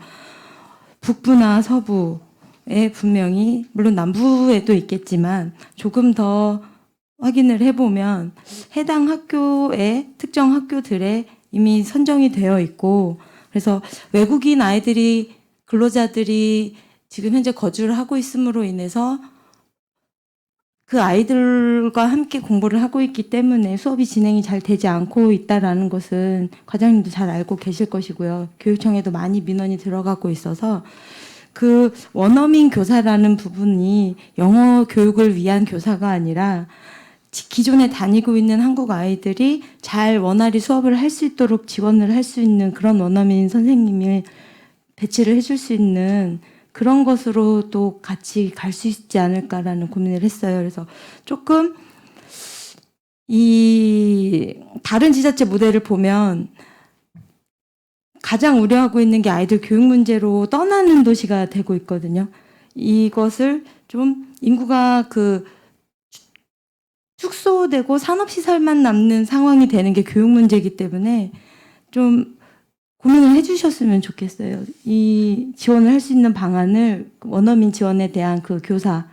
북부나 서부에 분명히 물론 남부에도 있겠지만 조금 더 확인을 해보면 해당 학교에 특정 학교들에 이미 선정이 되어 있고 그래서 외국인 아이들이 근로자들이 지금 현재 거주를 하고 있음으로 인해서 그 아이들과 함께 공부를 하고 있기 때문에 수업이 진행이 잘 되지 않고 있다라는 것은 과장님도 잘 알고 계실 것이고요. 교육청에도 많이 민원이 들어가고 있어서 그 원어민 교사라는 부분이 영어 교육을 위한 교사가 아니라 기존에 다니고 있는 한국 아이들이 잘 원활히 수업을 할 수 있도록 지원을 할 수 있는 그런 원어민 선생님을 배치를 해줄 수 있는 그런 것으로 또 같이 갈 수 있지 않을까라는 고민을 했어요. 그래서 조금 이 다른 지자체 모델을 보면 가장 우려하고 있는 게 아이들 교육 문제로 떠나는 도시가 되고 있거든요. 이것을 좀 인구가 축소되고 산업시설만 남는 상황이 되는 게 교육 문제이기 때문에 좀 고민을 해주셨으면 좋겠어요. 이 지원을 할 수 있는 방안을 원어민 지원에 대한 그 교사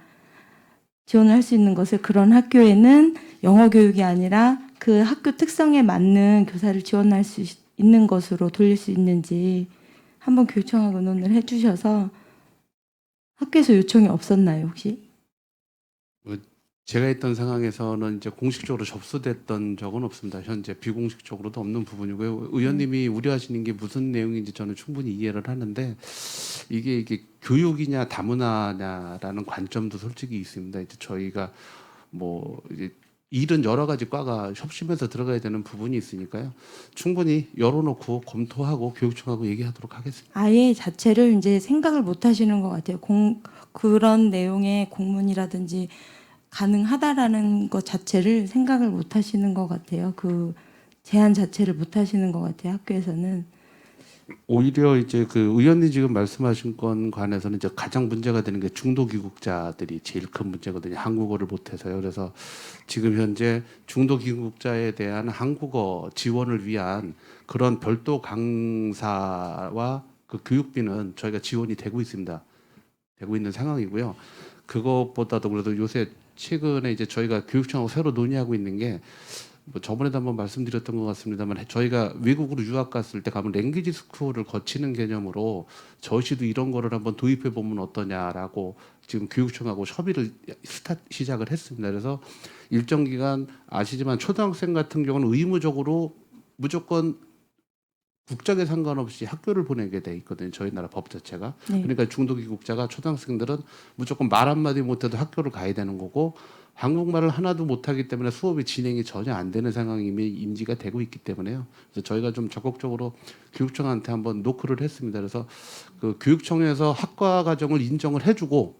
지원을 할 수 있는 것을 그런 학교에는 영어 교육이 아니라 그 학교 특성에 맞는 교사를 지원할 수 있는 것으로 돌릴 수 있는지 한번 교육청하고 논의를 해주셔서 학교에서 요청이 없었나요 혹시? 제가 있던 상황에서는 이제 공식적으로 접수됐던 적은 없습니다. 현재 비공식적으로도 없는 부분이고요. 의원님이 우려하시는 게 무슨 내용인지 저는 충분히 이해를 하는데 이게 교육이냐 다문화냐라는 관점도 솔직히 있습니다. 이제 저희가 뭐 이제 일은 여러 가지 과가 협심해서 들어가야 되는 부분이 있으니까요. 충분히 열어놓고 검토하고 교육청하고 얘기하도록 하겠습니다. 아예 자체를 이제 생각을 못 하시는 것 같아요. 그런 내용의 공문이라든지 가능하다라는 것 자체를 생각을 못 하시는 것 같아요. 그 제한 자체를 못 하시는 것 같아요. 학교에서는. 오히려 이제 그 의원님 지금 말씀하신 건 관해서는 이제 가장 문제가 되는 게 중도 귀국자들이 제일 큰 문제거든요. 한국어를 못해서요. 그래서 지금 현재 중도 귀국자에 대한 한국어 지원을 위한 그런 별도 강사와 그 교육비는 저희가 지원이 되고 있습니다. 되고 있는 상황이고요. 그것보다도 그래도 요새 최근에 이제 저희가 교육청하고 새로 논의하고 있는 게 뭐 저번에도 한번 말씀드렸던 것 같습니다만 저희가 외국으로 유학 갔을 때 가면 랭귀지 스쿨을 거치는 개념으로 저희도 이런 거를 한번 도입해 보면 어떠냐라고 지금 교육청하고 협의를 시작을 했습니다. 그래서 일정 기간 아시지만 초등학생 같은 경우는 의무적으로 무조건 국적에 상관없이 학교를 보내게 돼 있거든요. 저희 나라 법 자체가. 네. 그러니까 중도 귀국자가 초등학생들은 무조건 말 한마디 못해도 학교를 가야 되는 거고 한국말을 하나도 못하기 때문에 수업이 진행이 전혀 안 되는 상황이 이미 인지가 되고 있기 때문에요. 그래서 저희가 좀 적극적으로 교육청한테 한번 노크를 했습니다. 그래서 그 교육청에서 학과 과정을 인정을 해주고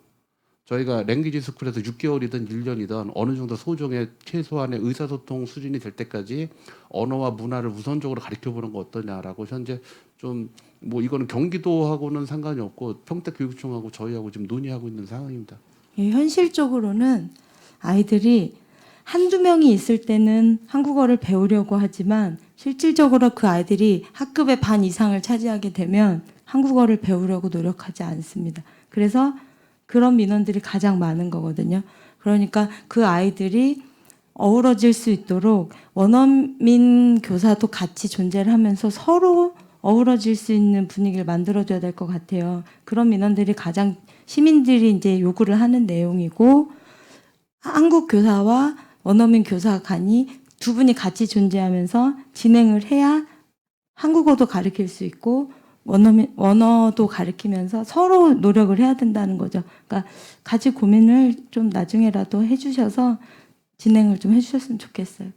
저희가 랭귀지 스쿨에서 6개월이든 1년이든 어느 정도 소정의 최소한의 의사소통 수준이 될 때까지 언어와 문화를 우선적으로 가르쳐보는 거 어떠냐라고 현재 좀 뭐 이거는 경기도하고는 상관이 없고 평택교육청하고 저희하고 지금 논의하고 있는 상황입니다. 예, 현실적으로는 아이들이 한두 명이 있을 때는 한국어를 배우려고 하지만 실질적으로 그 아이들이 학급의 반 이상을 차지하게 되면 한국어를 배우려고 노력하지 않습니다. 그래서 그런 민원들이 가장 많은 거거든요. 그러니까 그 아이들이 어우러질 수 있도록 원어민 교사도 같이 존재를 하면서 서로 어우러질 수 있는 분위기를 만들어줘야 될 것 같아요. 그런 민원들이 가장 시민들이 이제 요구를 하는 내용이고 한국 교사와 원어민 교사 간이 두 분이 같이 존재하면서 진행을 해야 한국어도 가르칠 수 있고 원어도 가르치면서 서로 노력을 해야 된다는 거죠. 그러니까 같이 고민을 좀 나중에라도 해주셔서 진행을 좀 해주셨으면 좋겠어요.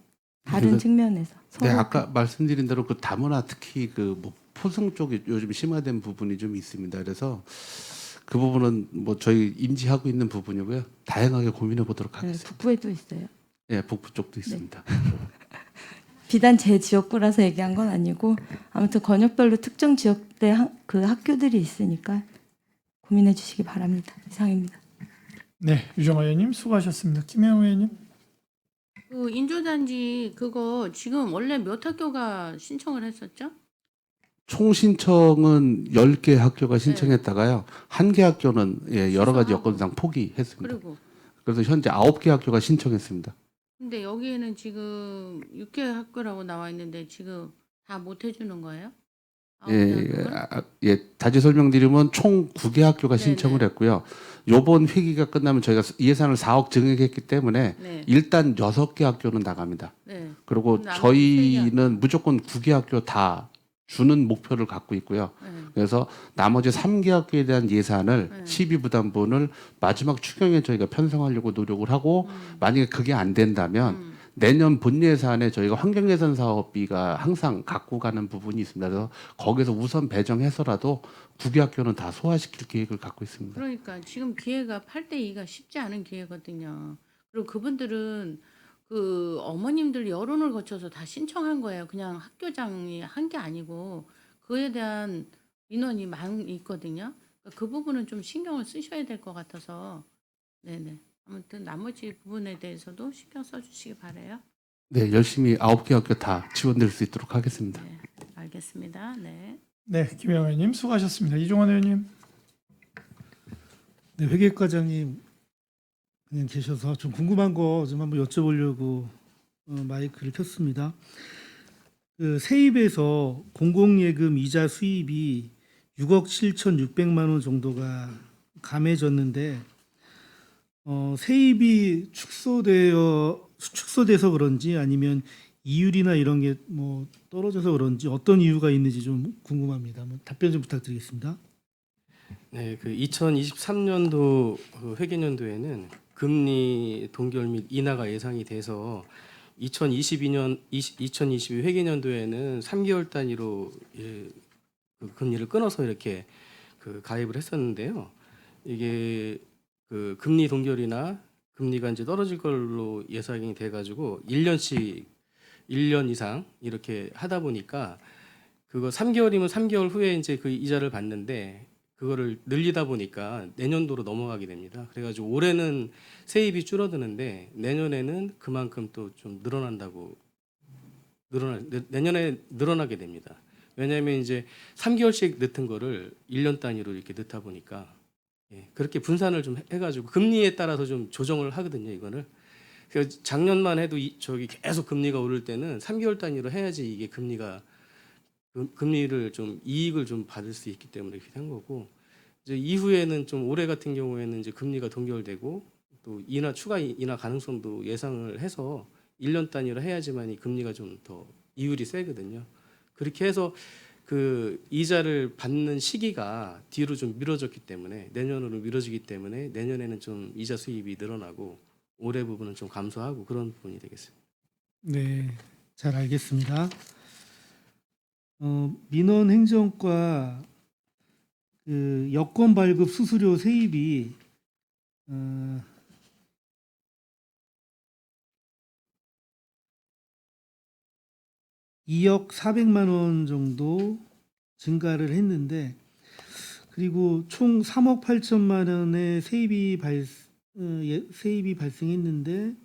다른 측면에서. 네, 서로 아까 말씀드린 대로 그 다문화 특히 그 뭐 포승 쪽이 요즘 심화된 부분이 좀 있습니다. 그래서 그 부분은 뭐 저희 인지하고 있는 부분이고요. 다양하게 고민해 보도록 네, 하겠습니다. 북부에도 있어요. 예, 북부 쪽도 있습니다. 비단 제 지역구라서 얘기한 건 아니고 아무튼 권역별로 특정 지역대 그 학교들이 있으니까 고민해 주시기 바랍니다. 이상입니다. 네, 유정아 의원님 수고하셨습니다. 김혜영 의원님. 그 인조단지 그거 지금 원래 몇 학교가 신청을 했었죠? 총 신청은 10개 학교가 신청했다가요. 한 개 학교는 예, 여러 가지 취소하고. 여건상 포기했습니다. 그리고 그래서 현재 9개 학교가 신청했습니다. 근데 여기에는 지금 6개 학교라고 나와 있는데 지금 다 못 해주는 거예요? 아홉 개 학교가? 예, 다시 설명드리면 총 9개 학교가 네네. 신청을 했고요. 요번 회기가 끝나면 저희가 예산을 4억 증액했기 때문에 네, 일단 6개 학교는 나갑니다. 네. 그리고 그럼 나머지 세 저희는 무조건 9개 학교 다 주는 목표를 갖고 있고요. 네. 그래서 나머지 3개 학교에 대한 예산을 네. 시비 부담분을 마지막 추경에 저희가 편성하려고 노력을 하고 만약에 그게 안 된다면 내년 본 예산에 저희가 환경예산 사업비가 항상 갖고 가는 부분이 있습니다. 그래서 거기서 우선 배정해서라도 9개 학교는 다 소화시킬 계획을 갖고 있습니다. 그러니까 지금 기회가 8대 2가 쉽지 않은 기회거든요. 그리고 그분들은 그 어머님들 여론을 거쳐서 다 신청한 거예요. 그냥 학교장이 한 게 아니고 그에 대한 민원이 많이 있거든요. 그러니까 그 부분은 좀 신경을 쓰셔야 될 것 같아서 네네. 아무튼 나머지 부분에 대해서도 신경 써주시기 바래요. 네, 열심히 9개 학교 다 지원될 수 있도록 하겠습니다. 네, 알겠습니다. 네. 네, 김혜영 의원님 수고하셨습니다. 이종환 의원님. 네, 회계과장님 그냥 계셔서 좀 궁금한 거 좀 한번 여쭤보려고 마이크를 켰습니다. 그 세입에서 공공예금 이자 수입이 6억 7,600만 원 정도가 감해졌는데 세입이 축소돼서 그런지 아니면 이율이나 이런 게 뭐 떨어져서 그런지 어떤 이유가 있는지 좀 궁금합니다. 한번 답변 좀 부탁드리겠습니다. 네, 그 2023년도 회계연도에는 금리 동결 및 인하가 예상이 돼서 2022 회계연도에는 3개월 단위로 그 금리를 끊어서 이렇게 그 가입을 했었는데요. 이게 그 금리 동결이나 금리가 이제 떨어질 걸로 예상이 돼가지고 1년 이상 이렇게 하다 보니까 그거 3개월이면 3개월 후에 이제 그 이자를 받는데 그거를 늘리다 보니까 내년도로 넘어가게 됩니다. 그래가지고 올해는 세입이 줄어드는데 내년에는 그만큼 또 좀 내년에 늘어나게 됩니다. 왜냐하면 이제 3개월씩 넣던 거를 1년 단위로 이렇게 넣다 보니까 그렇게 분산을 좀 해가지고 금리에 따라서 좀 조정을 하거든요. 이거를. 그래서 작년만 해도 저기 계속 금리가 오를 때는 3개월 단위로 해야지 이게 금리를 좀 이익을 좀 받을 수 있기 때문에 이렇게 된 거고 이제 이후에는 좀 올해 같은 경우에는 이제 금리가 동결되고 또 추가 인하 가능성도 예상을 해서 1년 단위로 해야지만 이 금리가 좀 더 이율이 세거든요. 그렇게 해서 그 이자를 받는 시기가 뒤로 좀 미뤄졌기 때문에 내년으로 미뤄지기 때문에 내년에는 좀 이자 수입이 늘어나고 올해 부분은 좀 감소하고 그런 부분이 되겠습니다. 네, 잘 알겠습니다. 민원 행정과 그 여권 발급 수수료 세입이 2억 400만 원 정도 증가를 했는데 그리고 총 3억 8천만 원의 세입이 발생했는데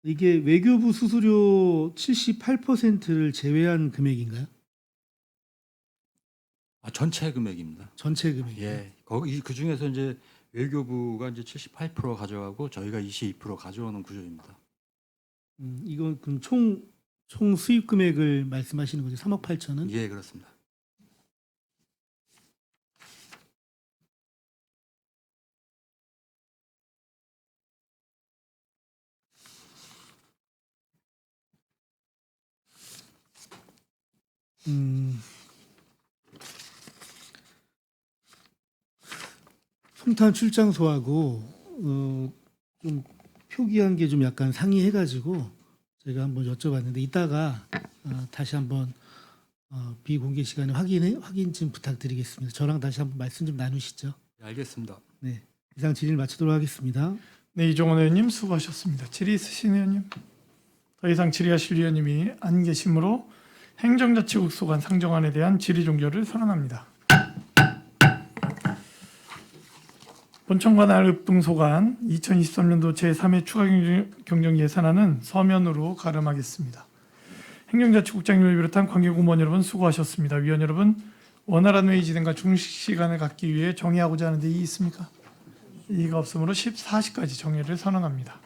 이게 외교부 수수료 78%를 제외한 금액인가요? 전체 금액입니다. 전체 금액. 예, 거기 그 중에서 이제 외교부가 이제 78% 가져가고 저희가 22% 가져오는 구조입니다. 이건 그럼 총 수입 금액을 말씀하시는 거죠? 3억 8천은? 예, 그렇습니다. 송탄 출장소하고 좀 표기한 게 좀 약간 상이해가지고 제가 한번 여쭤봤는데 이따가 다시 한번 비공개 시간에 확인 좀 부탁드리겠습니다. 저랑 다시 한번 말씀 좀 나누시죠. 네, 알겠습니다. 네, 이상 질의를 마치도록 하겠습니다. 네, 이종원 의원님 수고하셨습니다. 질의 있으신 의원님? 더 이상 질의하실 의원님이 안 계시므로 행정자치국 소관 상정안에 대한 질의 종결을 선언합니다. 본청관 알읍동 소관 2023년도 제3회 추가 경정 예산안은 서면으로 가름하겠습니다. 행정자치국장님을 비롯한 관계공무원 여러분 수고하셨습니다. 위원 여러분, 원활한 회의 진행과 중식 시간을 갖기 위해 정의하고자 하는 데 이의 있습니까? 이의가 없으므로 14시까지 정회를 선언합니다.